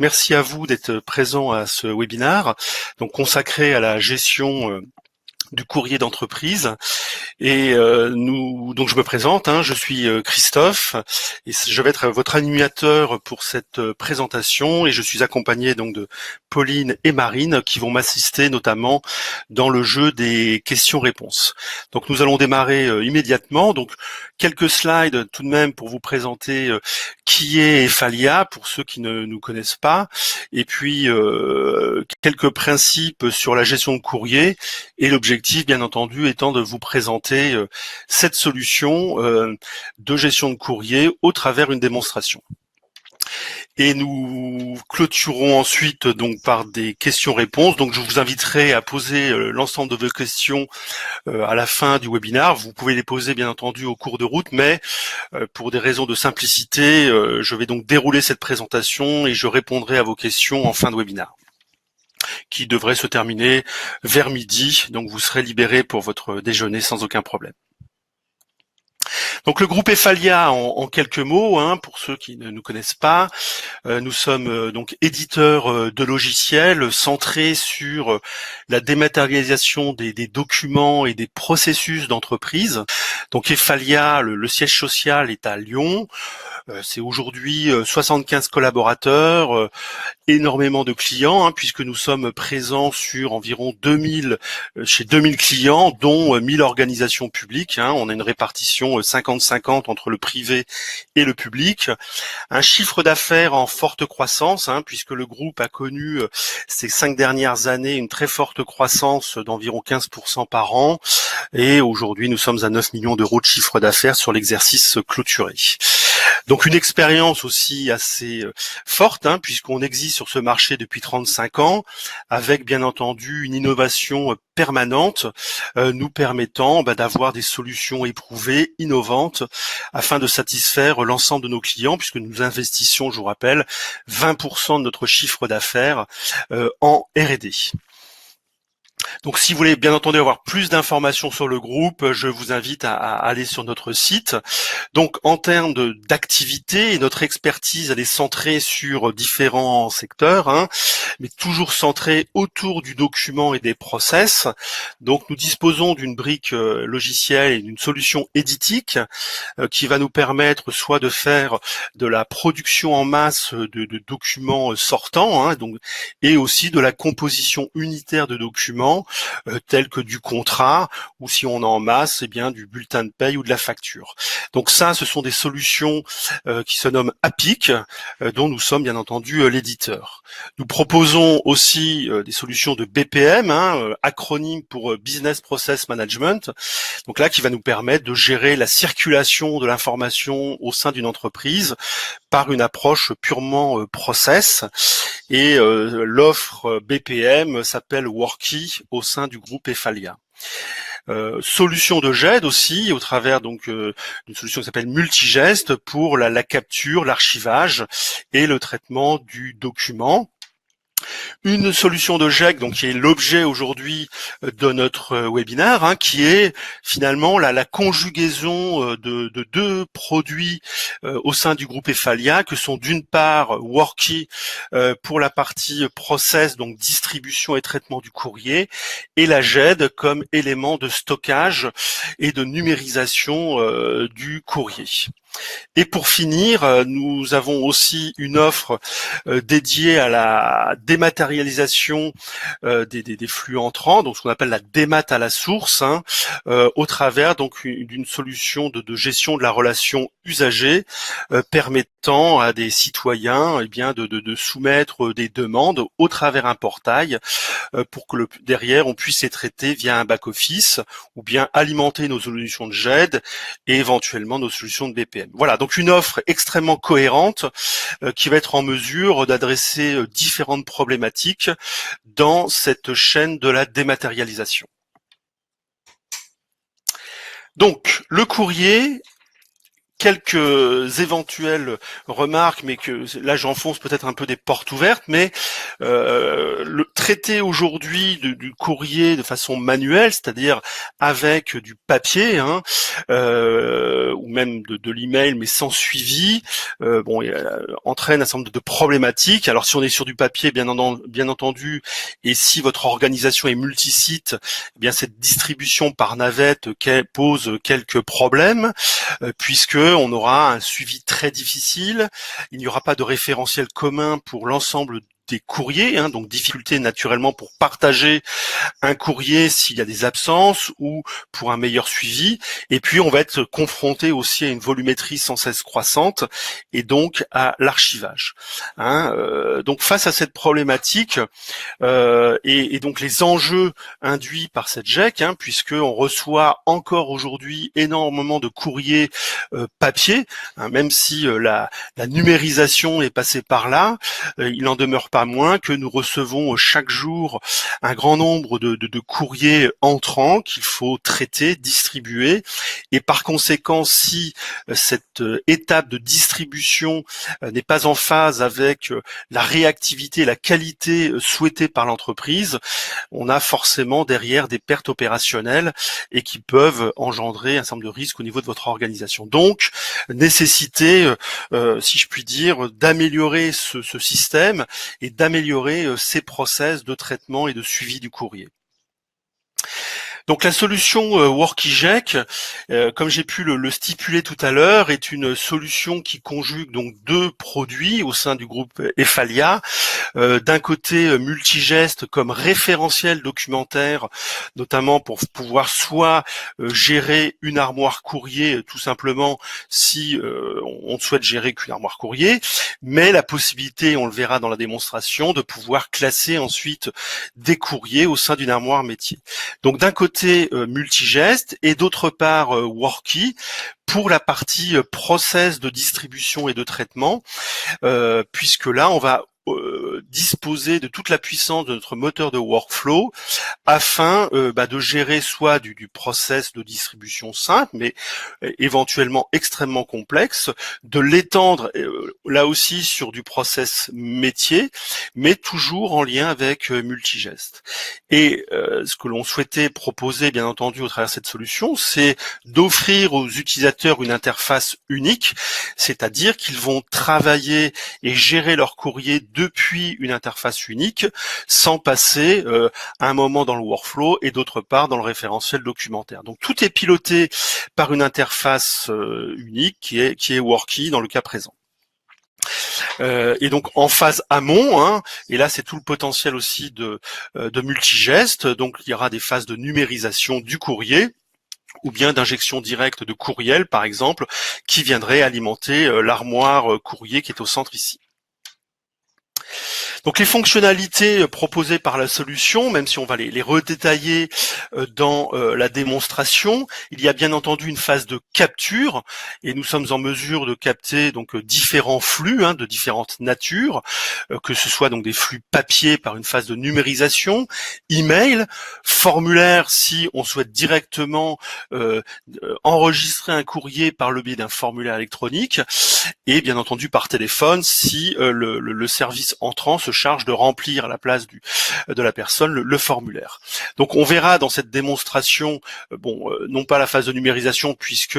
merci à vous d'être présent à ce webinaire, donc consacré à la gestion du courrier d'entreprise. Et donc je me présente, je suis Christophe et je vais être votre animateur pour cette présentation et je suis accompagné donc de Pauline et Marine qui vont m'assister notamment dans le jeu des questions-réponses. Donc nous allons démarrer immédiatement. Donc quelques slides tout de même pour vous présenter qui est Efalia pour ceux qui ne nous connaissent pas, et puis quelques principes sur la gestion de courrier et l'objectif bien entendu étant de vous présenter cette solution de gestion de courrier au travers une démonstration. Et nous clôturons ensuite donc par des questions-réponses. Donc je vous inviterai à poser l'ensemble de vos questions à la fin du webinaire. Vous pouvez les poser bien entendu au cours de route, mais pour des raisons de simplicité, je vais donc dérouler cette présentation et je répondrai à vos questions en fin de webinaire, qui devrait se terminer vers midi. Donc vous serez libérés pour votre déjeuner sans aucun problème. Donc le groupe Efalia en quelques mots, pour ceux qui ne nous connaissent pas, nous sommes donc éditeurs de logiciels centrés sur la dématérialisation des documents et des processus d'entreprise. Donc Efalia, le siège social est à Lyon. C'est aujourd'hui 75 collaborateurs, énormément de clients, puisque nous sommes présents sur environ 2000 clients, dont 1000 organisations publiques. On a une répartition 50-50 entre le privé et le public. Un chiffre d'affaires en forte croissance, puisque le groupe a connu ces 5 dernières années une très forte croissance d'environ 15% par an. Et aujourd'hui, nous sommes à 9 millions d'euros de chiffre d'affaires sur l'exercice clôturé. Donc une expérience aussi assez forte, puisqu'on existe sur ce marché depuis 35 ans, avec bien entendu une innovation permanente, nous permettant d'avoir des solutions éprouvées, innovantes, afin de satisfaire l'ensemble de nos clients, puisque nous investissons, je vous rappelle, 20% de notre chiffre d'affaires en R&D. Donc si vous voulez bien entendu avoir plus d'informations sur le groupe, je vous invite à aller sur notre site. Donc en termes d'activité, notre expertise elle est centrée sur différents secteurs, mais toujours centrée autour du document et des process. Donc nous disposons d'une brique logicielle et d'une solution éditique qui va nous permettre soit de faire de la production en masse de documents sortants, et aussi de la composition unitaire de documents tels que du contrat, ou si on a en masse, du bulletin de paye ou de la facture. Donc ça, ce sont des solutions qui se nomment APIC, dont nous sommes bien entendu l'éditeur. Nous proposons aussi des solutions de BPM, acronyme pour Business Process Management, donc là qui va nous permettre de gérer la circulation de l'information au sein d'une entreprise par une approche purement process. Et l'offre BPM s'appelle Worky au sein du groupe Efalia. Solution de GED aussi au travers donc d'une solution qui s'appelle Multigest pour la capture, l'archivage et le traitement du document. Une solution de GEC, donc qui est l'objet aujourd'hui de notre webinaire, qui est finalement la conjugaison de deux produits au sein du groupe Efalia, que sont d'une part Worky pour la partie process, donc distribution et traitement du courrier, et la GED comme élément de stockage et de numérisation du courrier. Et pour finir, nous avons aussi une offre dédiée à la dématérialisation des flux entrants, donc ce qu'on appelle la démat à la source, au travers donc d'une solution de gestion de la relation usagée, permettant à des citoyens de soumettre des demandes au travers un portail pour que derrière on puisse les traiter via un back-office ou bien alimenter nos solutions de GED et éventuellement nos solutions de BPM. Voilà, donc une offre extrêmement cohérente qui va être en mesure d'adresser différentes problématiques dans cette chaîne de la dématérialisation. Donc, le courrier, quelques éventuelles remarques, mais que là j'enfonce peut-être un peu des portes ouvertes, mais le traiter aujourd'hui du courrier de façon manuelle, c'est-à-dire avec du papier, ou même de l'email, mais sans suivi, entraîne un certain nombre de problématiques. Alors si on est sur du papier, bien entendu, et si votre organisation est multisite, eh bien cette distribution par navette pose quelques problèmes, puisque on aura un suivi très difficile. Il n'y aura pas de référentiel commun pour l'ensemble des courriers, donc difficulté naturellement pour partager un courrier s'il y a des absences ou pour un meilleur suivi. Et puis on va être confronté aussi à une volumétrie sans cesse croissante et donc à l'archivage. Donc face à cette problématique et donc les enjeux induits par cette GEC, puisque on reçoit encore aujourd'hui énormément de courriers papier, même si la numérisation est passée par là, il n'en demeure pas moins que nous recevons chaque jour un grand nombre de courriers entrants qu'il faut traiter, distribuer, et par conséquent, si cette étape de distribution n'est pas en phase avec la réactivité, la qualité souhaitée par l'entreprise, on a forcément derrière des pertes opérationnelles et qui peuvent engendrer un certain nombre de risques au niveau de votre organisation. Donc, nécessité, si je puis dire, d'améliorer ce système et d'améliorer ces process de traitement et de suivi du courrier. Donc la solution WorkyGEC, comme j'ai pu le stipuler tout à l'heure, est une solution qui conjugue donc deux produits au sein du groupe Efalia. D'un côté, Multigest comme référentiel documentaire, notamment pour pouvoir soit gérer une armoire courrier tout simplement si on souhaite gérer qu'une armoire courrier, mais la possibilité, on le verra dans la démonstration, de pouvoir classer ensuite des courriers au sein d'une armoire métier. Donc d'un côté Multigest et d'autre part Worky pour la partie process de distribution et de traitement, puisque là on va disposer de toute la puissance de notre moteur de workflow afin de gérer soit du process de distribution simple, mais éventuellement extrêmement complexe, de l'étendre là aussi sur du process métier, mais toujours en lien avec Multigest. Et ce que l'on souhaitait proposer, bien entendu, au travers de cette solution, c'est d'offrir aux utilisateurs une interface unique, c'est-à-dire qu'ils vont travailler et gérer leur courrier depuis une interface unique, sans passer un moment dans le workflow et d'autre part dans le référentiel documentaire. Donc tout est piloté par une interface unique qui est Worky dans le cas présent. Et donc en phase amont, et là c'est tout le potentiel aussi de Multigest, donc il y aura des phases de numérisation du courrier, ou bien d'injection directe de courriel par exemple, qui viendrait alimenter l'armoire courrier qui est au centre ici. Donc les fonctionnalités proposées par la solution, même si on va les redétailler dans la démonstration, il y a bien entendu une phase de capture et nous sommes en mesure de capter donc différents flux de différentes natures, que ce soit donc des flux papier par une phase de numérisation, email, formulaire si on souhaite directement enregistrer un courrier par le biais d'un formulaire électronique et bien entendu par téléphone si le service entrant se charge de remplir à la place de la personne le formulaire. Donc on verra dans cette démonstration, non pas la phase de numérisation puisque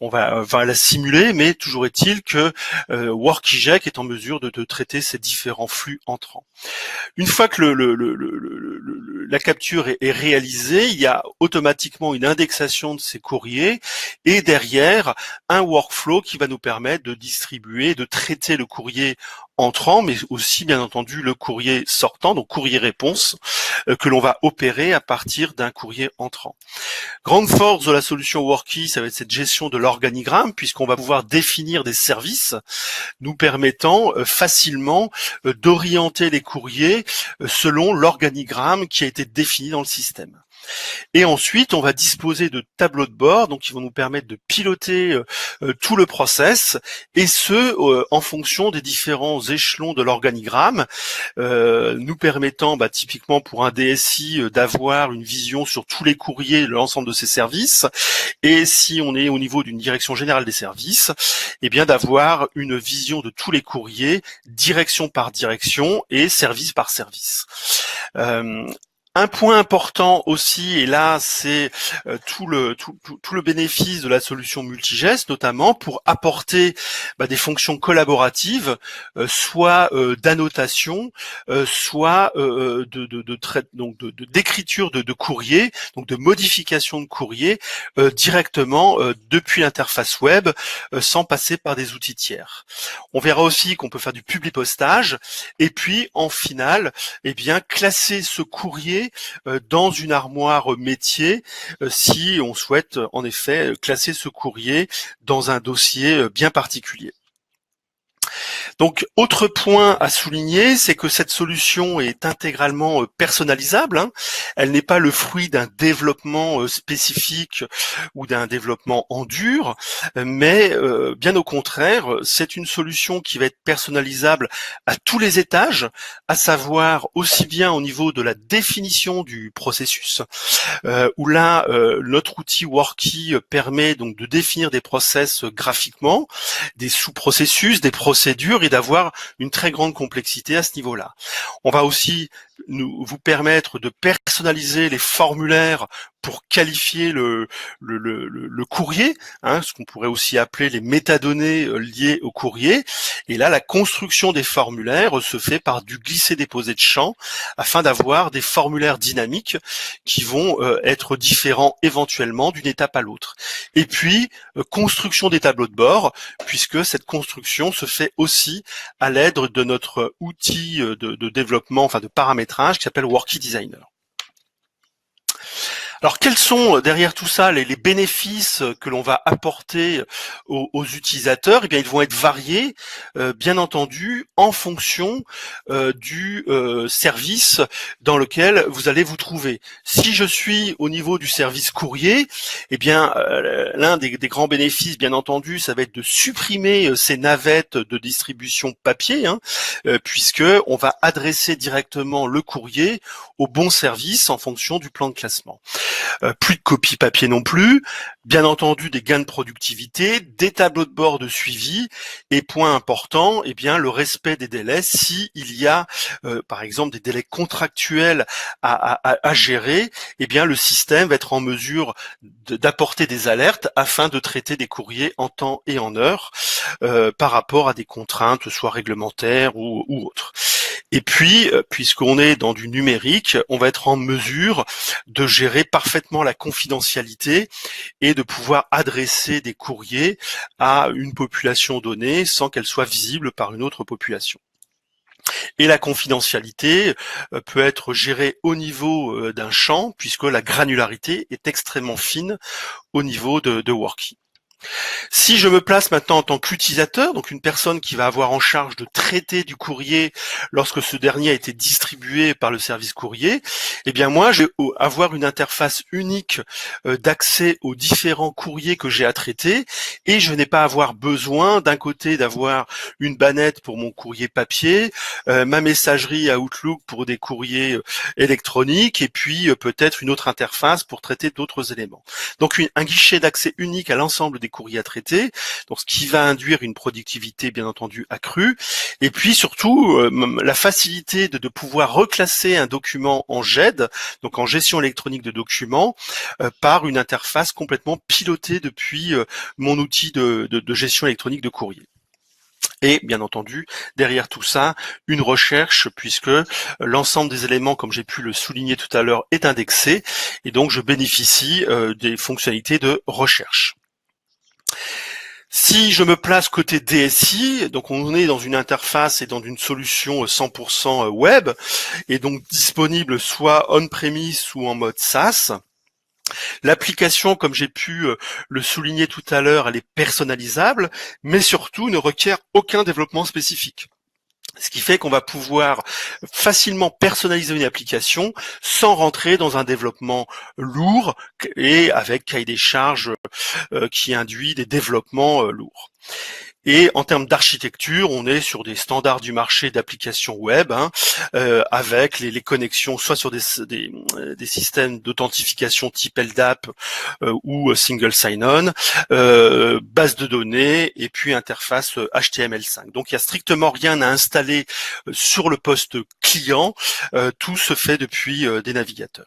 on va la simuler, mais toujours est-il que WorkyGEC est en mesure de traiter ces différents flux entrants. Une fois que la capture est réalisée, il y a automatiquement une indexation de ces courriers et derrière un workflow qui va nous permettre de distribuer, de traiter le courrier entrant, mais aussi bien entendu le courrier sortant, donc courrier réponse, que l'on va opérer à partir d'un courrier entrant. Grande force de la solution Worky, ça va être cette gestion de l'organigramme, puisqu'on va pouvoir définir des services nous permettant facilement d'orienter les courriers selon l'organigramme qui a été défini dans le système. Et ensuite, on va disposer de tableaux de bord, donc qui vont nous permettre de piloter tout le process, et ce, en fonction des différents échelons de l'organigramme, nous permettant typiquement pour un DSI d'avoir une vision sur tous les courriers de l'ensemble de ces services, et si on est au niveau d'une direction générale des services, eh bien d'avoir une vision de tous les courriers, direction par direction et service par service. Un point important aussi, et là c'est tout le bénéfice de la solution multigeste, notamment pour apporter des fonctions collaboratives, soit d'annotation, soit donc d'écriture de courrier, donc de modification de courrier directement depuis l'interface web, sans passer par des outils tiers. On verra aussi qu'on peut faire du publipostage, et puis en finale, classer ce courrier dans une armoire métier si on souhaite en effet classer ce courrier dans un dossier bien particulier. Donc, autre point à souligner, c'est que cette solution est intégralement personnalisable. Elle n'est pas le fruit d'un développement spécifique ou d'un développement en dur, mais bien au contraire, c'est une solution qui va être personnalisable à tous les étages, à savoir aussi bien au niveau de la définition du processus, où là, notre outil Workey permet donc de définir des process graphiquement, des sous-processus, des procédures, et d'avoir une très grande complexité à ce niveau-là. On va aussi vous permettre de personnaliser les formulaires pour qualifier le courrier, ce qu'on pourrait aussi appeler les métadonnées liées au courrier. Et là, la construction des formulaires se fait par du glisser-déposer de champs afin d'avoir des formulaires dynamiques qui vont être différents éventuellement d'une étape à l'autre. Et puis, construction des tableaux de bord, puisque cette construction se fait aussi à l'aide de notre outil de développement, enfin de paramétrage qui s'appelle Workey Designer. Alors, quels sont derrière tout ça les bénéfices que l'on va apporter aux utilisateurs? Eh bien, ils vont être variés, bien entendu, en fonction du service dans lequel vous allez vous trouver. Si je suis au niveau du service courrier, eh bien, l'un des grands bénéfices, bien entendu, ça va être de supprimer ces navettes de distribution papier, puisque on va adresser directement le courrier au bon service en fonction du plan de classement. Plus de copies papier non plus, bien entendu des gains de productivité, des tableaux de bord de suivi, et point important, eh bien le respect des délais. Si il y a par exemple des délais contractuels à gérer, eh bien le système va être en mesure d'apporter des alertes afin de traiter des courriers en temps et en heure par rapport à des contraintes soit réglementaires ou autres. Et puis, puisqu'on est dans du numérique, on va être en mesure de gérer parfaitement la confidentialité et de pouvoir adresser des courriers à une population donnée sans qu'elle soit visible par une autre population. Et la confidentialité peut être gérée au niveau d'un champ, puisque la granularité est extrêmement fine au niveau de Workey. Si je me place maintenant en tant qu'utilisateur, donc une personne qui va avoir en charge de traiter du courrier lorsque ce dernier a été distribué par le service courrier, eh bien moi je vais avoir une interface unique d'accès aux différents courriers que j'ai à traiter, et je n'ai pas à avoir besoin d'un côté d'avoir une bannette pour mon courrier papier, ma messagerie à Outlook pour des courriers électroniques, et puis peut-être une autre interface pour traiter d'autres éléments. Donc un guichet d'accès unique à l'ensemble des courriers à traiter, donc ce qui va induire une productivité bien entendu accrue, et puis surtout la facilité de pouvoir reclasser un document en GED, donc en gestion électronique de documents, par une interface complètement pilotée depuis mon outil de gestion électronique de courrier. Et bien entendu, derrière tout ça, une recherche, puisque l'ensemble des éléments, comme j'ai pu le souligner tout à l'heure, est indexé, et donc je bénéficie des fonctionnalités de recherche. Si je me place côté DSI, donc on est dans une interface et dans une solution 100% web, et donc disponible soit on-premise ou en mode SaaS. L'application, comme j'ai pu le souligner tout à l'heure, elle est personnalisable, mais surtout ne requiert aucun développement spécifique. Ce qui fait qu'on va pouvoir facilement personnaliser une application sans rentrer dans un développement lourd et avec cahier des charges qui induit des développements lourds. Et en termes d'architecture, on est sur des standards du marché d'applications web, avec les connexions soit sur des systèmes d'authentification type LDAP ou single sign-on, base de données et puis interface HTML5. Donc il y a strictement rien à installer sur le poste client, tout se fait depuis des navigateurs.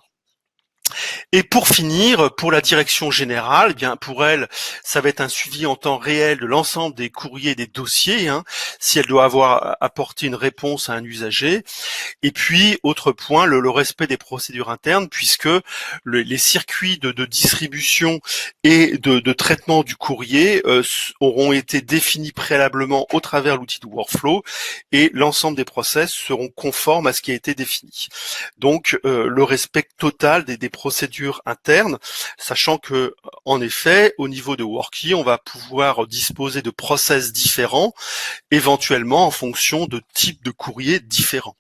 Et pour finir, pour la direction générale, eh bien pour elle, ça va être un suivi en temps réel de l'ensemble des courriers et des dossiers, si elle doit avoir apporté une réponse à un usager. Et puis, autre point, le respect des procédures internes, puisque les circuits de distribution et de traitement du courrier auront été définis préalablement au travers l'outil de workflow, et l'ensemble des process seront conformes à ce qui a été défini. Donc, le respect total des procédures internes, sachant que, en effet, au niveau de Workey, on va pouvoir disposer de process différents, éventuellement en fonction de types de courriers différents.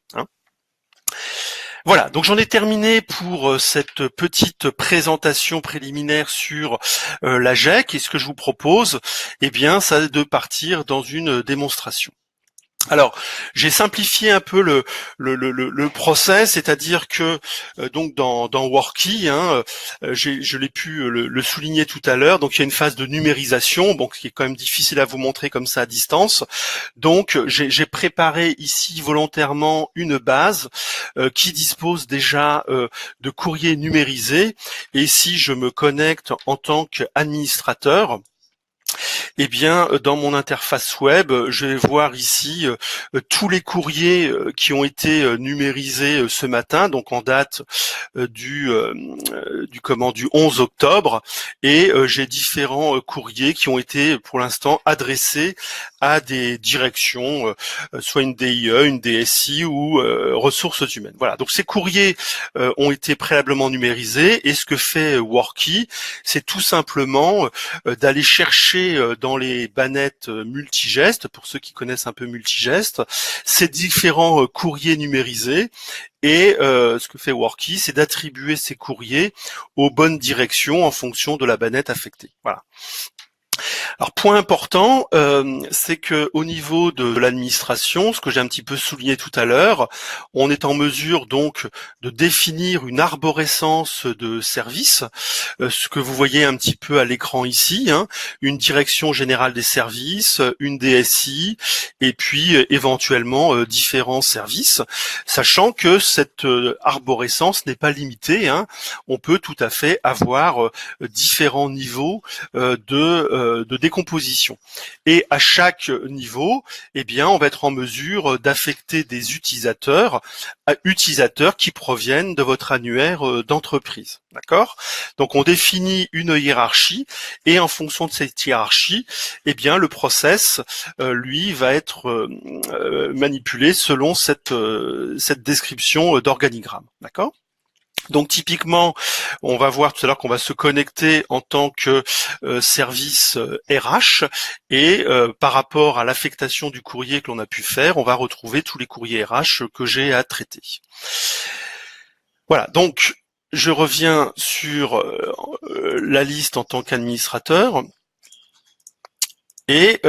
Voilà, donc j'en ai terminé pour cette petite présentation préliminaire sur la GEC, et ce que je vous propose, eh bien, c'est de partir dans une démonstration. Alors, j'ai simplifié un peu le process, c'est-à-dire que donc dans Workey, je l'ai pu le souligner tout à l'heure. Donc il y a une phase de numérisation, bon, qui est quand même difficile à vous montrer comme ça à distance. Donc j'ai préparé ici volontairement une base qui dispose déjà de courriers numérisés. Et si je me connecte en tant qu'administrateur, eh bien, dans mon interface web, je vais voir ici tous les courriers qui ont été numérisés ce matin, donc en date du 11 octobre, et j'ai différents courriers qui ont été pour l'instant adressés à des directions, soit une DIE, une DSI ou ressources humaines. Voilà, donc ces courriers ont été préalablement numérisés, et ce que fait Workey, c'est tout simplement d'aller chercher dans les bannettes multigestes, pour ceux qui connaissent un peu multigeste, ces différents courriers numérisés, et ce que fait Workey, c'est d'attribuer ces courriers aux bonnes directions en fonction de la bannette affectée. Voilà. Alors, point important, c'est que au niveau de l'administration, ce que j'ai un petit peu souligné tout à l'heure, on est en mesure donc de définir une arborescence de services, ce que vous voyez un petit peu à l'écran ici, une direction générale des services, une DSI, et puis éventuellement différents services, sachant que cette arborescence n'est pas limitée. On peut tout à fait avoir différents niveaux de décomposition. Et à chaque niveau, eh bien, on va être en mesure d'affecter des utilisateurs qui proviennent de votre annuaire d'entreprise. D'accord ? Donc, on définit une hiérarchie, et en fonction de cette hiérarchie, eh bien, le process, lui, va être manipulé selon cette description d'organigramme. D'accord ? Donc typiquement, on va voir tout à l'heure qu'on va se connecter en tant que service RH, et par rapport à l'affectation du courrier que l'on a pu faire, on va retrouver tous les courriers RH que j'ai à traiter. Voilà, donc je reviens sur la liste en tant qu'administrateur. Et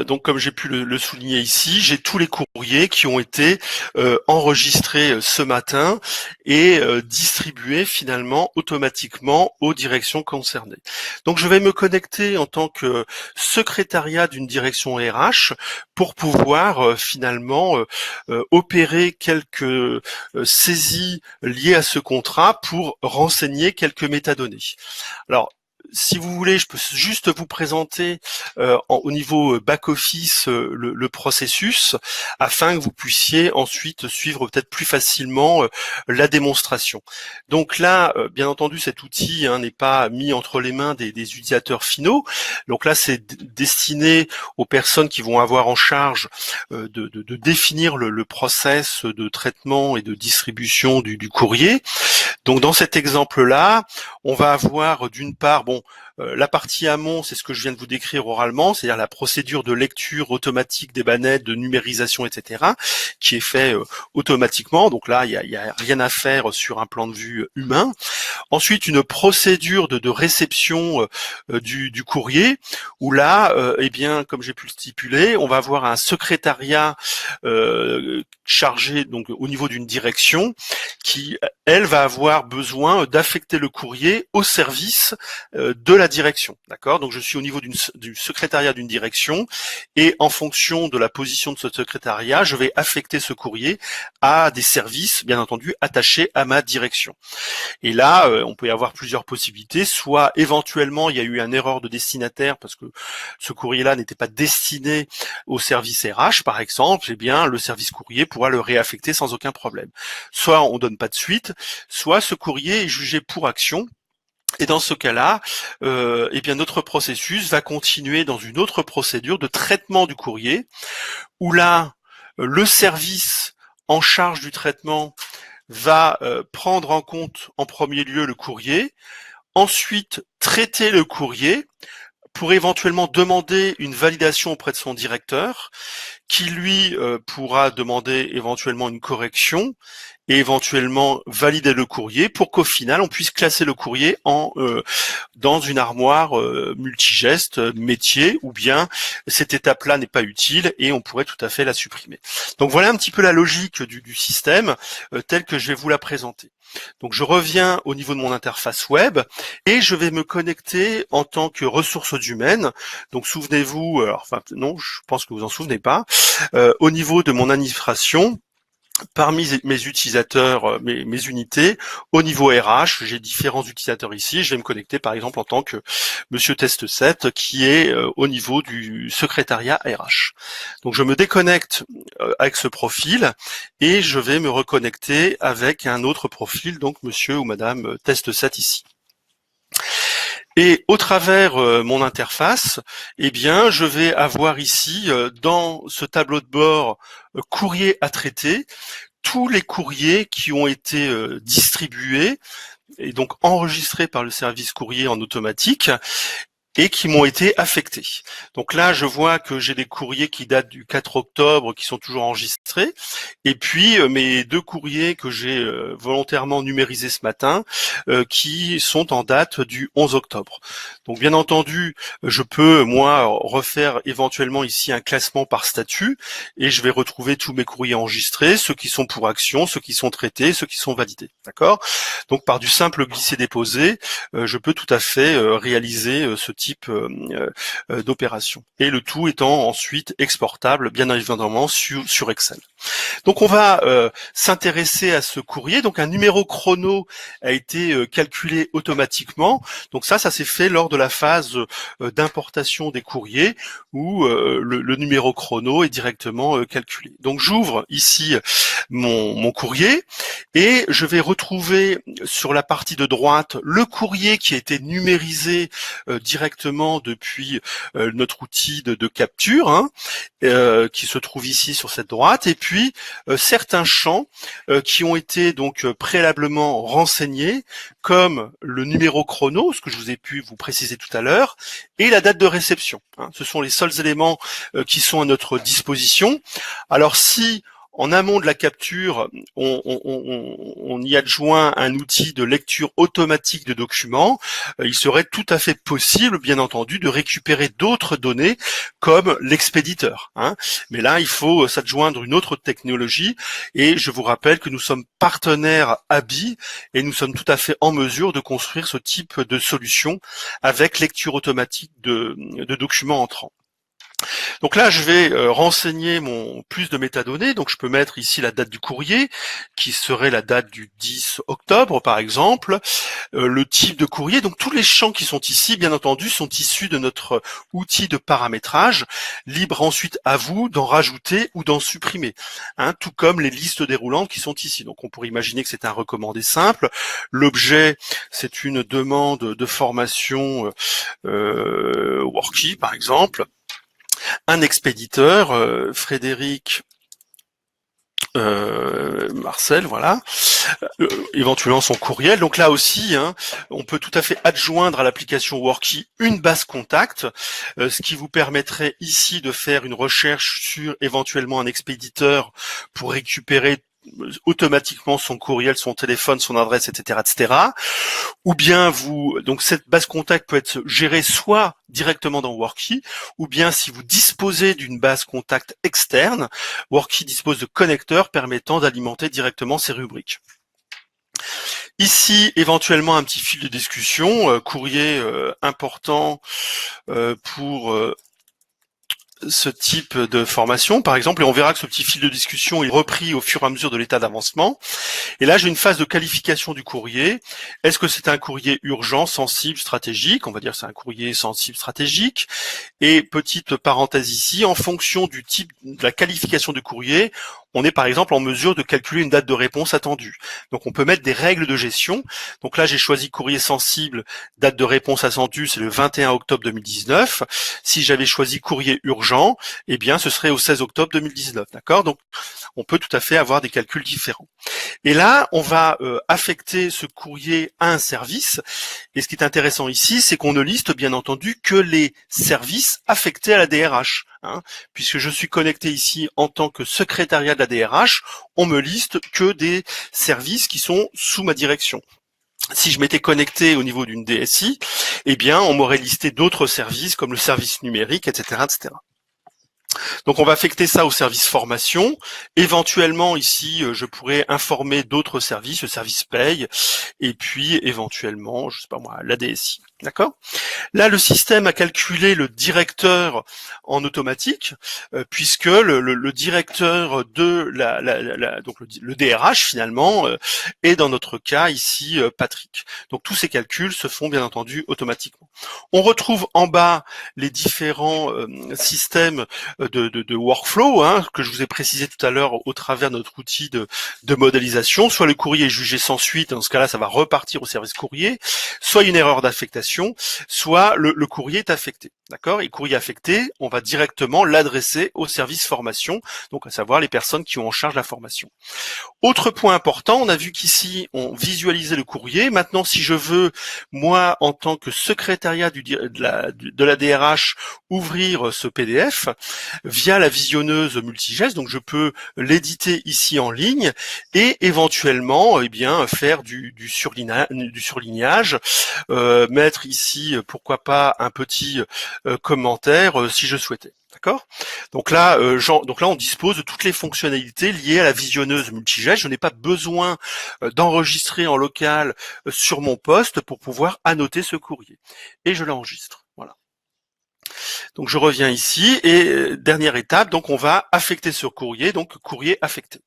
donc, comme j'ai pu le souligner ici, j'ai tous les courriers qui ont été enregistrés ce matin et distribués finalement automatiquement aux directions concernées. Donc, je vais me connecter en tant que secrétariat d'une direction RH pour pouvoir finalement opérer quelques saisies liées à ce contrat pour renseigner quelques métadonnées. Alors, si vous voulez, je peux juste vous présenter au niveau back-office le processus, afin que vous puissiez ensuite suivre peut-être plus facilement la démonstration. Donc là, bien entendu, cet outil n'est pas mis entre les mains des utilisateurs finaux. Donc là, c'est destiné aux personnes qui vont avoir en charge de définir le process de traitement et de distribution du courrier. Donc dans cet exemple-là, on va avoir d'une part, La partie amont, c'est ce que je viens de vous décrire oralement, c'est-à-dire la procédure de lecture automatique des bannettes, de numérisation, etc., qui est fait automatiquement. Donc là, il y a rien à faire sur un plan de vue humain. Ensuite, une procédure de réception du courrier, où là, eh bien, comme j'ai pu le stipuler, on va avoir un secrétariat chargé donc au niveau d'une direction qui, elle, va avoir besoin d'affecter le courrier au service de la direction. D'accord ? Donc je suis au niveau du secrétariat d'une direction et en fonction de la position de ce secrétariat, je vais affecter ce courrier à des services, bien entendu, attachés à ma direction. Et là, on peut y avoir plusieurs possibilités. Soit éventuellement, il y a eu une erreur de destinataire parce que ce courrier-là n'était pas destiné au service RH, par exemple. Eh bien, le service courrier pourra le réaffecter sans aucun problème. Soit on donne pas de suite, soit ce courrier est jugé pour action. Et dans ce cas-là, eh bien notre processus va continuer dans une autre procédure de traitement du courrier, où là, le service en charge du traitement va prendre en compte en premier lieu le courrier, ensuite traiter le courrier pour éventuellement demander une validation auprès de son directeur, qui lui pourra demander éventuellement une correction et éventuellement valider le courrier pour qu'au final on puisse classer le courrier dans une armoire multigeste métier, ou bien cette étape-là n'est pas utile et on pourrait tout à fait la supprimer. Donc voilà un petit peu la logique du système tel que je vais vous la présenter. Donc je reviens au niveau de mon interface web et je vais me connecter en tant que ressources humaines. Donc souvenez-vous, non, je pense que vous en souvenez pas, au niveau de mon administration, parmi mes utilisateurs, mes unités, au niveau RH, j'ai différents utilisateurs ici. Je vais me connecter par exemple en tant que Monsieur Test 7 qui est au niveau du secrétariat RH. Donc je me déconnecte avec ce profil et je vais me reconnecter avec un autre profil, donc Monsieur ou Madame Test 7 ici. Et au travers mon interface, eh bien, je vais avoir ici dans ce tableau de bord courrier à traiter tous les courriers qui ont été distribués et donc enregistrés par le service courrier en automatique et qui m'ont été affectés. Donc là, je vois que j'ai des courriers qui datent du 4 octobre qui sont toujours enregistrés, et puis mes deux courriers que j'ai volontairement numérisés ce matin qui sont en date du 11 octobre. Donc bien entendu, je peux moi refaire éventuellement ici un classement par statut et je vais retrouver tous mes courriers enregistrés, ceux qui sont pour action, ceux qui sont traités, ceux qui sont validés. D'accord ? Donc par du simple glisser-déposer, je peux tout à fait réaliser ce type d'opération. Et le tout étant ensuite exportable, bien évidemment, sur Excel. Donc on va s'intéresser à ce courrier. Donc un numéro chrono a été calculé automatiquement. Donc ça s'est fait lors de la phase d'importation des courriers où le numéro chrono est directement calculé. Donc j'ouvre ici mon courrier et je vais retrouver sur la partie de droite le courrier qui a été numérisé directement depuis notre outil de capture qui se trouve ici sur cette droite, et puis certains champs qui ont été donc préalablement renseignés comme le numéro chrono, ce que je vous ai pu vous préciser tout à l'heure, et la date de réception. Ce sont les seuls éléments qui sont à notre disposition. Alors si en amont de la capture, on y adjoint un outil de lecture automatique de documents, il serait tout à fait possible, bien entendu, de récupérer d'autres données comme l'expéditeur. Mais là, il faut s'adjoindre une autre technologie et je vous rappelle que nous sommes partenaires ABI et nous sommes tout à fait en mesure de construire ce type de solution avec lecture automatique de documents entrants. Donc là, je vais renseigner plus de métadonnées. Donc je peux mettre ici la date du courrier, qui serait la date du 10 octobre, par exemple, le type de courrier. Donc tous les champs qui sont ici, bien entendu, sont issus de notre outil de paramétrage. Libre ensuite à vous d'en rajouter ou d'en supprimer, tout comme les listes déroulantes qui sont ici. Donc on pourrait imaginer que c'est un recommandé simple. L'objet, c'est une demande de formation Worky, par exemple. Un expéditeur, Frédéric Marcel, voilà, éventuellement son courriel. Donc là aussi, hein, on peut tout à fait adjoindre à l'application Worky une base contact, ce qui vous permettrait ici de faire une recherche sur éventuellement un expéditeur pour récupérer automatiquement son courriel, son téléphone, son adresse, etc., etc. Ou bien donc cette base contact peut être gérée soit directement dans Worky, ou bien si vous disposez d'une base contact externe, Worky dispose de connecteurs permettant d'alimenter directement ces rubriques. Ici, éventuellement, un petit fil de discussion, courrier important pour ce type de formation, par exemple, et on verra que ce petit fil de discussion est repris au fur et à mesure de l'état d'avancement. Et là, j'ai une phase de qualification du courrier. Est-ce que c'est un courrier urgent, sensible, stratégique? On va dire que c'est un courrier sensible, stratégique. Et petite parenthèse ici, en fonction du type de la qualification du courrier, on est par exemple en mesure de calculer une date de réponse attendue. Donc on peut mettre des règles de gestion. Donc là, j'ai choisi courrier sensible, date de réponse attendue, c'est le 21 octobre 2019. Si j'avais choisi courrier urgent, eh bien ce serait au 16 octobre 2019. D'accord? Donc on peut tout à fait avoir des calculs différents. Et là, on va affecter ce courrier à un service. Et ce qui est intéressant ici, c'est qu'on ne liste bien entendu que les services affectés à la DRH. Hein, puisque je suis connecté ici en tant que secrétariat de la DRH, on me liste que des services qui sont sous ma direction. Si je m'étais connecté au niveau d'une DSI, eh bien, on m'aurait listé d'autres services comme le service numérique, etc., etc. Donc on va affecter ça au service formation. Éventuellement ici, je pourrais informer d'autres services, le service paye, et puis éventuellement, je sais pas moi, la DSI. D'accord ? Là, le système a calculé le directeur en automatique, puisque le directeur de donc le DRH finalement est dans notre cas ici Patrick. Donc tous ces calculs se font bien entendu automatiquement. On retrouve en bas les différents systèmes de workflow hein, que je vous ai précisé tout à l'heure au travers de notre outil de modélisation. Soit le courrier est jugé sans suite, dans ce cas-là, ça va repartir au service courrier, soit une erreur d'affectation, soit le courrier est affecté. D'accord ? Et courrier affecté, on va directement l'adresser au service formation, donc à savoir les personnes qui ont en charge la formation. Autre point important, on a vu qu'ici, on visualisait le courrier. Maintenant, si je veux, moi, en tant que secrétariat de la DRH, ouvrir ce PDF via la visionneuse multigeste, donc je peux l'éditer ici en ligne et éventuellement eh bien, faire du surlignage, mettre ici, pourquoi pas, un petit commentaire si je souhaitais. D'accord ? Donc là, on dispose de toutes les fonctionnalités liées à la visionneuse multigeste. Je n'ai pas besoin d'enregistrer en local sur mon poste pour pouvoir annoter ce courrier. Et je l'enregistre. Voilà. Donc je reviens ici et dernière étape, donc on va affecter ce courrier, donc courrier affecté.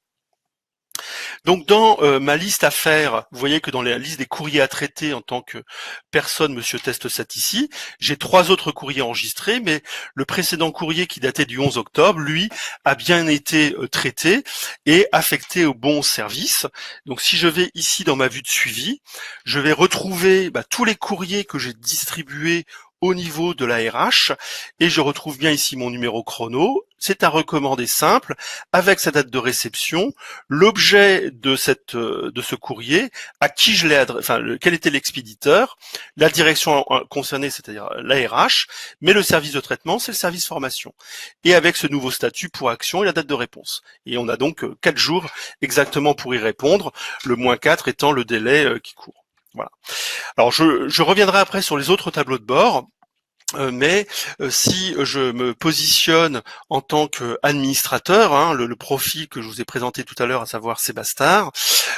Donc dans ma liste à faire, vous voyez que dans la liste des courriers à traiter en tant que personne, Monsieur Test 7 ici, j'ai 3 autres courriers enregistrés, mais le précédent courrier qui datait du 11 octobre, lui, a bien été traité et affecté au bon service. Donc si je vais ici dans ma vue de suivi, je vais retrouver tous les courriers que j'ai distribués au niveau de la RH et je retrouve bien ici mon numéro chrono. C'est un recommandé simple avec sa date de réception, l'objet de ce courrier, à qui je l'ai adressé, quel était l'expéditeur, la direction concernée, c'est-à-dire la RH, mais le service de traitement, c'est le service formation. Et avec ce nouveau statut pour action et la date de réponse. Et on a donc 4 jours exactement pour y répondre, le -4 étant le délai qui court. Voilà. Alors je reviendrai après sur les autres tableaux de bord. Mais si je me positionne en tant qu'administrateur, hein, le profil que je vous ai présenté tout à l'heure, à savoir Sébastard,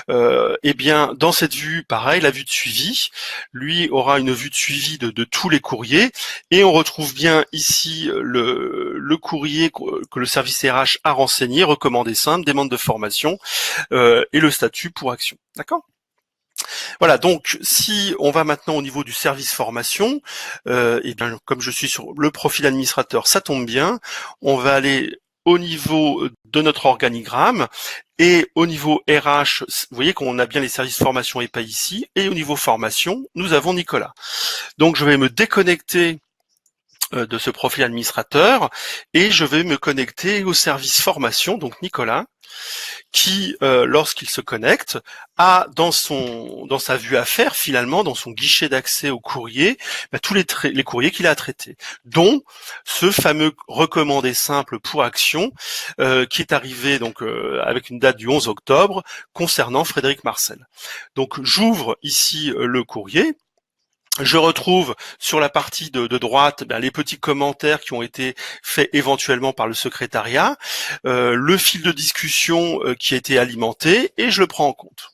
eh bien dans cette vue, pareil, la vue de suivi, lui aura une vue de suivi de tous les courriers, et on retrouve bien ici le courrier que le service RH a renseigné, recommandé simple, demande de formation, et le statut pour action. D'accord ? Voilà, donc si on va maintenant au niveau du service formation, et bien comme je suis sur le profil administrateur, ça tombe bien, on va aller au niveau de notre organigramme et au niveau RH, vous voyez qu'on a bien les services formation et paye ici, et au niveau formation, nous avons Nicolas. Donc je vais me déconnecter de ce profil administrateur et je vais me connecter au service formation, donc Nicolas, qui, lorsqu'il se connecte, a dans sa vue à faire, finalement, dans son guichet d'accès au courrier, tous les courriers qu'il a à traiter, dont ce fameux recommandé simple pour action qui est arrivé donc avec une date du 11 octobre concernant Frédéric Marcel. Donc j'ouvre ici le courrier. Je retrouve sur la partie de droite les petits commentaires qui ont été faits éventuellement par le secrétariat, le fil de discussion qui a été alimenté et je le prends en compte.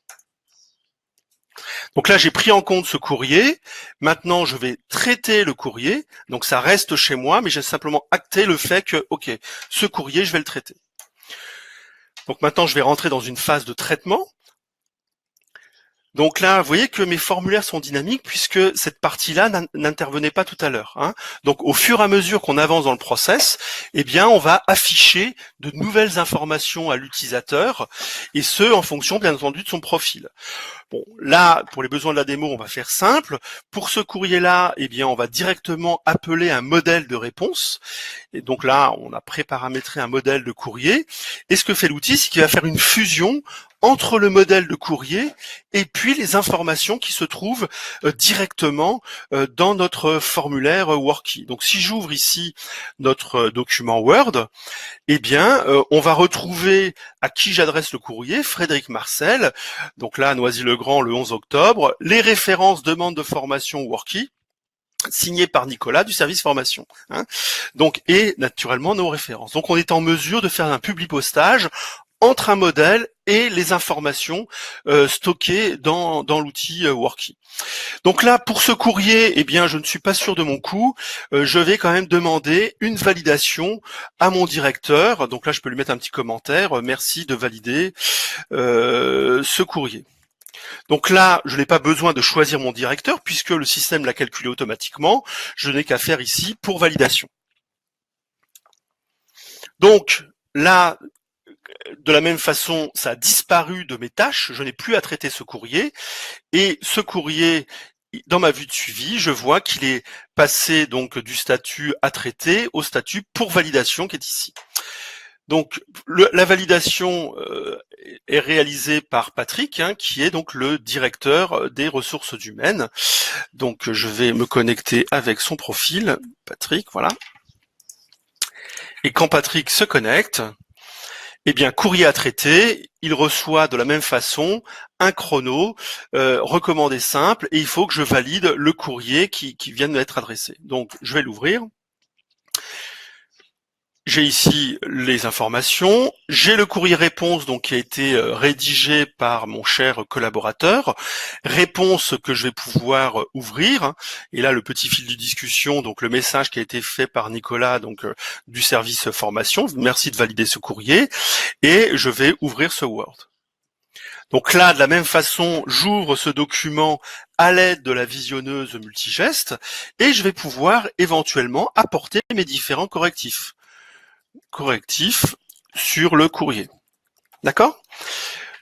Donc là, j'ai pris en compte ce courrier. Maintenant, je vais traiter le courrier. Donc ça reste chez moi, mais j'ai simplement acté le fait que, ok, ce courrier, je vais le traiter. Donc maintenant, je vais rentrer dans une phase de traitement. Donc là, vous voyez que mes formulaires sont dynamiques puisque cette partie-là n'intervenait pas tout à l'heure. Hein. Donc au fur et à mesure qu'on avance dans le process, eh bien, on va afficher de nouvelles informations à l'utilisateur et ce, en fonction, bien entendu, de son profil. Bon, là, pour les besoins de la démo, on va faire simple. Pour ce courrier-là, eh bien, on va directement appeler un modèle de réponse. Et donc là, on a préparamétré un modèle de courrier. Et ce que fait l'outil, c'est qu'il va faire une fusion entre le modèle de courrier et puis les informations qui se trouvent directement dans notre formulaire Worky. Donc si j'ouvre ici notre document Word, eh bien on va retrouver à qui j'adresse le courrier, Frédéric Marcel, donc là Noisy-le-Grand le 11 octobre, les références demande de formation Worky, signé par Nicolas du service formation. Hein. Donc, et naturellement nos références. Donc on est en mesure de faire un publipostage entre un modèle et les informations stockées dans l'outil Worky. Donc là, pour ce courrier, eh bien, je ne suis pas sûr de mon coup. Je vais quand même demander une validation à mon directeur. Donc là, je peux lui mettre un petit commentaire. Merci de valider ce courrier. Donc là, je n'ai pas besoin de choisir mon directeur puisque le système l'a calculé automatiquement. Je n'ai qu'à faire ici pour validation. Donc là, de la même façon, ça a disparu de mes tâches. Je n'ai plus à traiter ce courrier. Et ce courrier, dans ma vue de suivi, je vois qu'il est passé donc du statut à traiter au statut pour validation qui est ici. Donc la validation est réalisée par Patrick, hein, qui est donc le directeur des ressources humaines. Donc je vais me connecter avec son profil, Patrick, voilà. Et quand Patrick se connecte, eh bien, courrier à traiter, il reçoit de la même façon un chrono recommandé simple et il faut que je valide le courrier qui vient de m'être adressé. Donc, je vais l'ouvrir. J'ai ici les informations. J'ai le courrier réponse donc qui a été rédigé par mon cher collaborateur. Réponse que je vais pouvoir ouvrir. Et là, le petit fil de discussion, donc le message qui a été fait par Nicolas, donc du service formation. Merci de valider ce courrier. Et je vais ouvrir ce Word. Donc là, de la même façon, j'ouvre ce document à l'aide de la visionneuse multigeste et je vais pouvoir éventuellement apporter mes différents correctifs sur le courrier. D'accord ?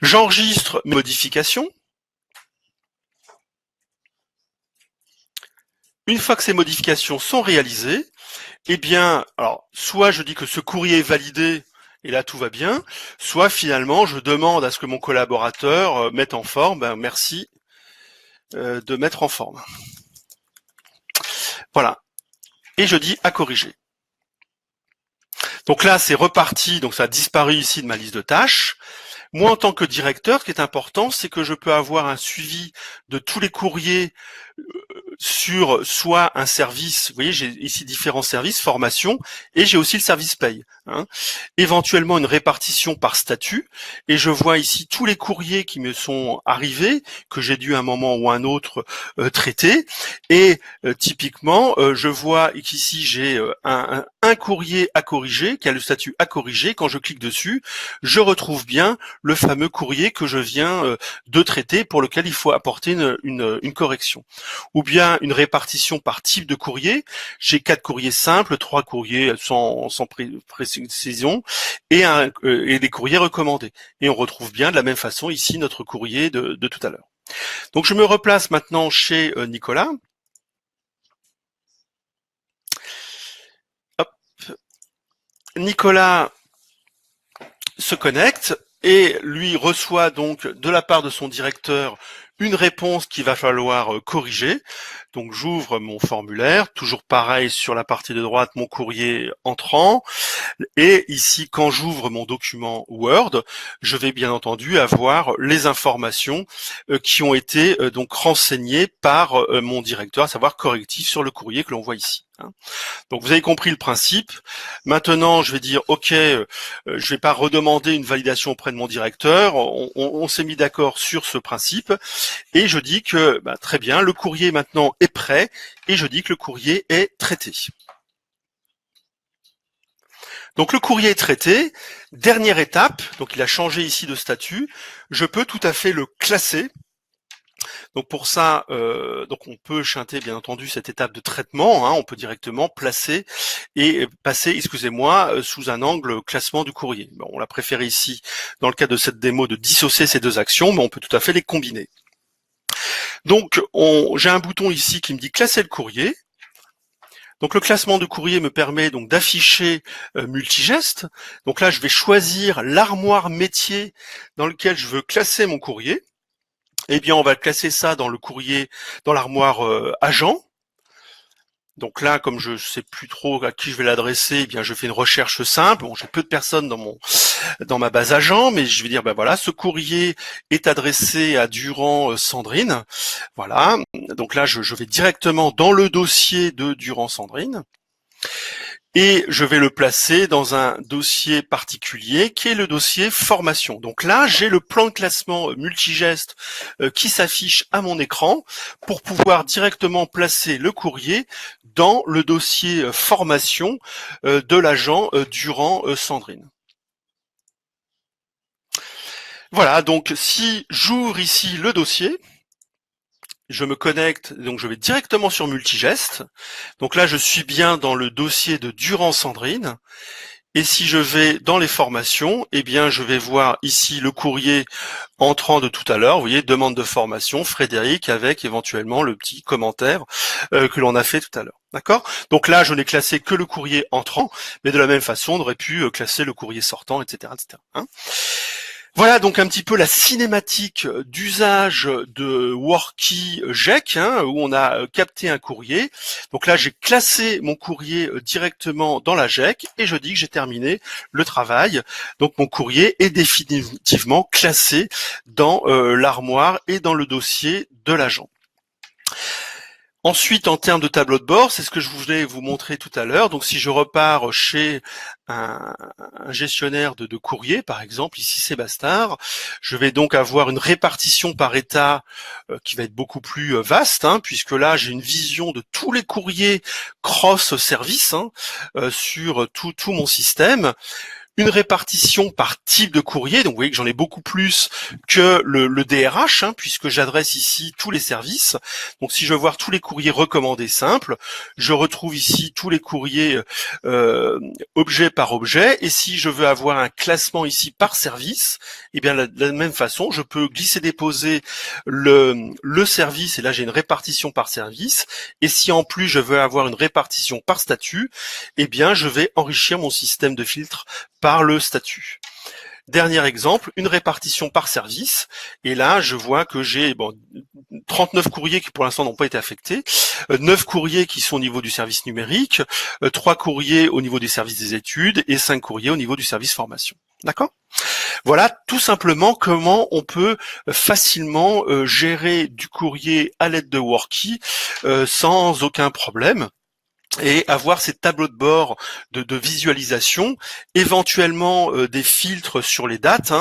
J'enregistre mes modifications. Une fois que ces modifications sont réalisées, eh bien, alors, soit je dis que ce courrier est validé, et là tout va bien, soit finalement je demande à ce que mon collaborateur mette en forme, merci de mettre en forme. Voilà. Et je dis à corriger. Donc là, c'est reparti, donc ça a disparu ici de ma liste de tâches. Moi, en tant que directeur, ce qui est important, c'est que je peux avoir un suivi de tous les courriers sur soit un service, vous voyez, j'ai ici différents services, formation, et j'ai aussi le service paye. Hein. Éventuellement une répartition par statut, et je vois ici tous les courriers qui me sont arrivés, que j'ai dû à un moment ou un autre traiter, et typiquement, je vois qu'ici j'ai un courrier à corriger, qui a le statut à corriger. Quand je clique dessus, je retrouve bien le fameux courrier que je viens de traiter, pour lequel il faut apporter une correction. Ou bien une répartition par type de courrier. J'ai 4 courriers simples, 3 courriers sans précision et des courriers recommandés. Et on retrouve bien de la même façon ici notre courrier de tout à l'heure. Donc je me replace maintenant chez Nicolas. Nicolas se connecte et lui reçoit donc de la part de son directeur une réponse qu'il va falloir corriger. Donc j'ouvre mon formulaire, toujours pareil sur la partie de droite, mon courrier entrant. Et ici, quand j'ouvre mon document Word, je vais bien entendu avoir les informations qui ont été donc renseignées par mon directeur, à savoir correctif sur le courrier que l'on voit ici. Donc vous avez compris le principe. Maintenant, je vais dire OK, je vais pas redemander une validation auprès de mon directeur. On s'est mis d'accord sur ce principe et je dis que très bien, le courrier maintenant est prêt et je dis que le courrier est traité. Donc le courrier est traité. Dernière étape, donc il a changé ici de statut. Je peux tout à fait le classer. Donc pour ça, donc on peut chanter bien entendu cette étape de traitement. On peut directement placer et passer, excusez-moi, sous un angle classement du courrier. Bon, on l'a préféré ici, dans le cadre de cette démo, de dissocier ces deux actions, mais on peut tout à fait les combiner. Donc j'ai un bouton ici qui me dit classer le courrier. Donc le classement de courrier me permet donc d'afficher multigeste. Donc là, je vais choisir l'armoire métier dans lequel je veux classer mon courrier. Eh bien, on va classer ça dans le courrier, dans l'armoire agent. Donc là, comme je sais plus trop à qui je vais l'adresser, eh bien, je fais une recherche simple. Bon, j'ai peu de personnes dans ma base agent, mais je vais dire, voilà, ce courrier est adressé à Durand Sandrine. Voilà. Donc là, je vais directement dans le dossier de Durand Sandrine. Et je vais le placer dans un dossier particulier qui est le dossier formation. Donc là, j'ai le plan de classement multigeste qui s'affiche à mon écran pour pouvoir directement placer le courrier dans le dossier formation de l'agent Durand Sandrine. Voilà, donc si j'ouvre ici le dossier, je me connecte, donc je vais directement sur multigeste. Donc là, je suis bien dans le dossier de Durand Sandrine. Et si je vais dans les formations, eh bien, je vais voir ici le courrier entrant de tout à l'heure. Vous voyez, demande de formation, Frédéric, avec éventuellement le petit commentaire que l'on a fait tout à l'heure. D'accord? Donc là, je n'ai classé que le courrier entrant, mais de la même façon, on aurait pu classer le courrier sortant, etc., etc. Voilà donc un petit peu la cinématique d'usage de Worky GEC, où on a capté un courrier. Donc là, j'ai classé mon courrier directement dans la GEC et je dis que j'ai terminé le travail. Donc mon courrier est définitivement classé dans l'armoire et dans le dossier de l'agent. Ensuite, en termes de tableau de bord, c'est ce que je voulais vous montrer tout à l'heure. Donc, si je repars chez un gestionnaire de courrier, par exemple, ici c'est Bastard, je vais donc avoir une répartition par état qui va être beaucoup plus vaste, puisque là, j'ai une vision de tous les courriers cross-service sur tout mon système. Une répartition par type de courrier, donc vous voyez que j'en ai beaucoup plus que le DRH, puisque j'adresse ici tous les services. Donc si je veux voir tous les courriers recommandés simples, je retrouve ici tous les courriers objet par objet, et si je veux avoir un classement ici par service, eh bien de la même façon, je peux glisser-déposer le service, et là j'ai une répartition par service, et si en plus je veux avoir une répartition par statut, eh bien je vais enrichir mon système de filtre par le statut. Dernier exemple, une répartition par service. Et là, je vois que j'ai 39 courriers qui pour l'instant n'ont pas été affectés, 9 courriers qui sont au niveau du service numérique, 3 courriers au niveau des services des études et 5 courriers au niveau du service formation. D'accord ? Voilà tout simplement comment on peut facilement gérer du courrier à l'aide de Worky sans aucun problème, et avoir ces tableaux de bord de visualisation, éventuellement des filtres sur les dates,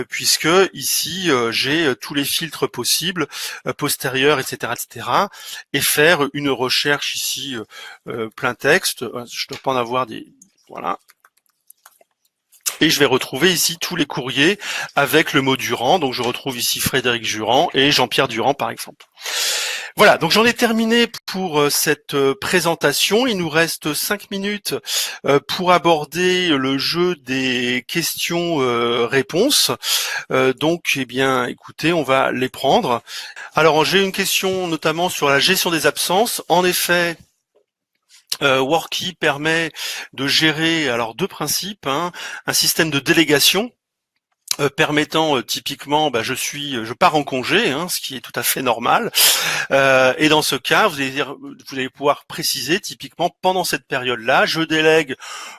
puisque ici j'ai tous les filtres possibles, postérieurs, etc., etc., et faire une recherche ici plein texte. Je dois pas en avoir des, voilà. Et je vais retrouver ici tous les courriers avec le mot Durand. Donc je retrouve ici Frédéric Durand et Jean-Pierre Durand par exemple. Voilà, donc j'en ai terminé pour cette présentation. Il nous reste 5 minutes pour aborder le jeu des questions-réponses. Donc, eh bien, écoutez, on va les prendre. Alors, j'ai une question notamment sur la gestion des absences. En effet, Workey permet de gérer alors deux principes, hein, un système de délégation permettant typiquement, je pars en congé, hein, ce qui est tout à fait normal. Et dans ce cas, vous allez pouvoir préciser typiquement pendant cette période-là, je délègue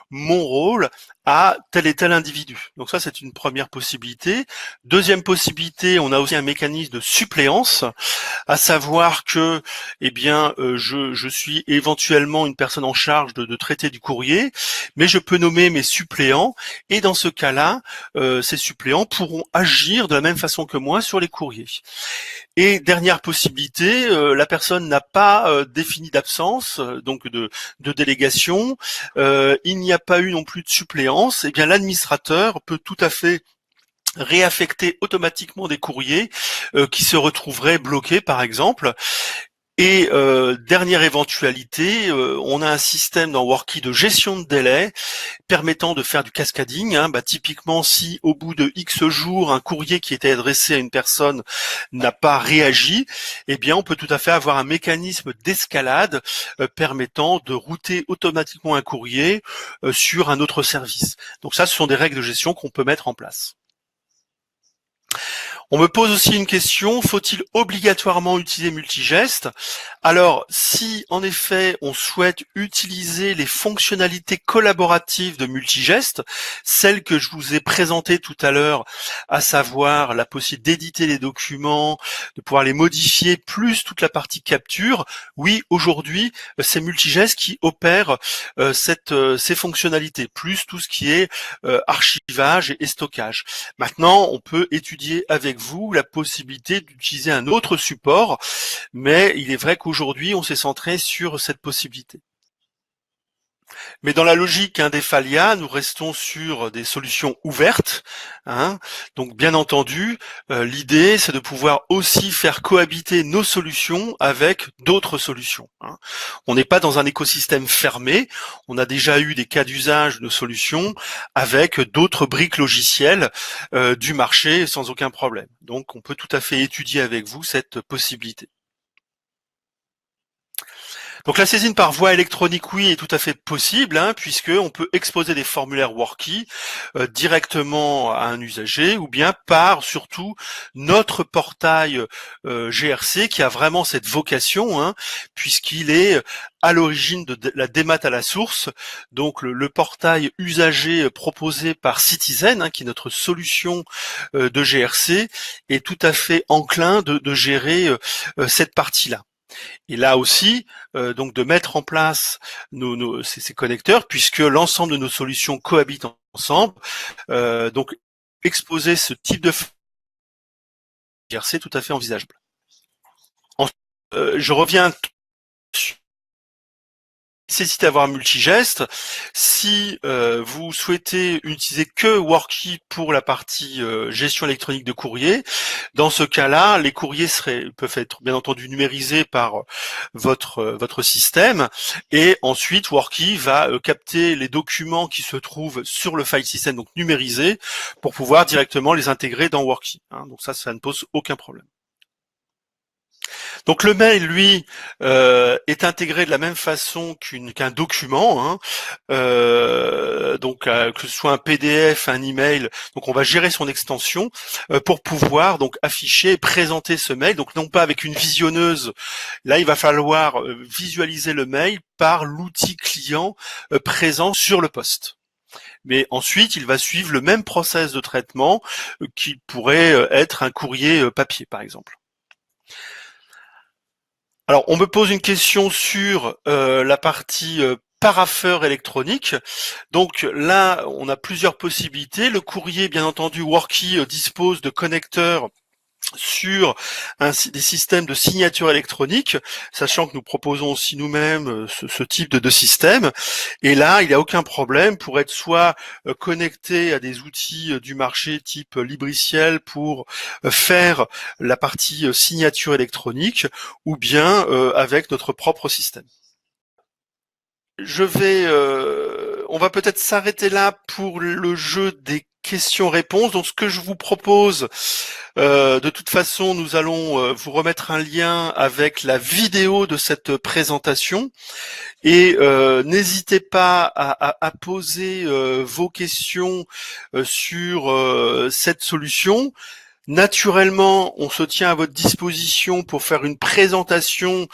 mon rôle à tel et tel individu. Donc ça, c'est une première possibilité. Deuxième possibilité, on a aussi un mécanisme de suppléance, à savoir que, je suis éventuellement une personne en charge de traiter du courrier, mais je peux nommer mes suppléants, et dans ce cas-là, ces suppléants pourront agir de la même façon que moi sur les courriers. Et dernière possibilité, la personne n'a pas défini d'absence, donc de délégation, il n'y a pas eu non plus de suppléance, et bien l'administrateur peut tout à fait réaffecter automatiquement des courriers qui se retrouveraient bloqués par exemple. Et dernière éventualité, on a un système dans Workey de gestion de délai permettant de faire du cascading. Typiquement, si au bout de X jours, un courrier qui était adressé à une personne n'a pas réagi, eh bien, on peut tout à fait avoir un mécanisme d'escalade permettant de router automatiquement un courrier sur un autre service. Donc ça, ce sont des règles de gestion qu'on peut mettre en place. On me pose aussi une question, faut-il obligatoirement utiliser multigeste? Alors, si en effet on souhaite utiliser les fonctionnalités collaboratives de multigeste, celles que je vous ai présentées tout à l'heure, à savoir la possibilité d'éditer les documents, de pouvoir les modifier, plus toute la partie capture, oui, aujourd'hui, c'est multigeste qui opère ces fonctionnalités, plus tout ce qui est archivage et stockage. Maintenant, on peut étudier avec vous la possibilité d'utiliser un autre support, mais il est vrai qu'aujourd'hui, on s'est centré sur cette possibilité. Mais dans la logique des FALIA, nous restons sur des solutions ouvertes. Donc, bien entendu, l'idée, c'est de pouvoir aussi faire cohabiter nos solutions avec d'autres solutions. On n'est pas dans un écosystème fermé. On a déjà eu des cas d'usage de nos solutions avec d'autres briques logicielles du marché sans aucun problème. Donc, on peut tout à fait étudier avec vous cette possibilité. Donc la saisine par voie électronique, oui, est tout à fait possible, puisque on peut exposer des formulaires Workey directement à un usager, ou bien par surtout notre portail GRC qui a vraiment cette vocation, puisqu'il est à l'origine de la démat à la source, donc le portail usager proposé par Citizen, qui est notre solution de GRC, est tout à fait enclin de gérer cette partie-là. Et là aussi, donc de mettre en place ces connecteurs, puisque l'ensemble de nos solutions cohabitent ensemble. Donc exposer ce type de GRC est tout à fait envisageable. Je reviens sur nécessité d'avoir un multigeste. Si vous souhaitez utiliser que Workey pour la partie gestion électronique de courrier, dans ce cas-là, les courriers peuvent être bien entendu numérisés par votre système, et ensuite Workey va capter les documents qui se trouvent sur le file system, donc numérisés, pour pouvoir directement les intégrer dans Workey. Donc ça ne pose aucun problème. Donc le mail, lui, est intégré de la même façon qu'un document, que ce soit un PDF, un email. Donc on va gérer son extension pour pouvoir donc afficher et présenter ce mail. Donc non pas avec une visionneuse. Là, il va falloir visualiser le mail par l'outil client présent sur le poste. Mais ensuite, il va suivre le même process de traitement qui pourrait être un courrier papier, par exemple. Alors, on me pose une question sur la partie parapheur électronique. Donc là, on a plusieurs possibilités. Le courrier, bien entendu, Workey dispose de connecteurs sur des systèmes de signature électronique, sachant que nous proposons aussi nous-mêmes ce type de système. Et là, il n'y a aucun problème pour être soit connecté à des outils du marché type Libriciel pour faire la partie signature électronique, ou bien avec notre propre système. On va peut-être s'arrêter là pour le jeu des questions-réponses. Donc ce que je vous propose, de toute façon, nous allons vous remettre un lien avec la vidéo de cette présentation. Et n'hésitez pas à poser vos questions sur cette solution. Naturellement, on se tient à votre disposition pour faire une présentation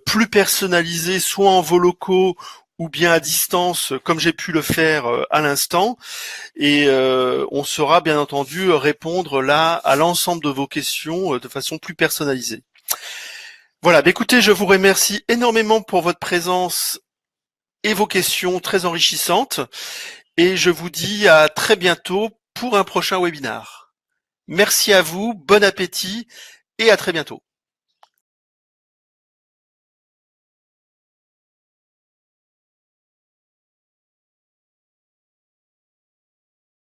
plus personnalisée, soit en vos locaux ou bien à distance, comme j'ai pu le faire à l'instant. Et on saura bien entendu répondre là à l'ensemble de vos questions de façon plus personnalisée. Voilà, écoutez, je vous remercie énormément pour votre présence et vos questions très enrichissantes. Et je vous dis à très bientôt pour un prochain webinar. Merci à vous, bon appétit et à très bientôt.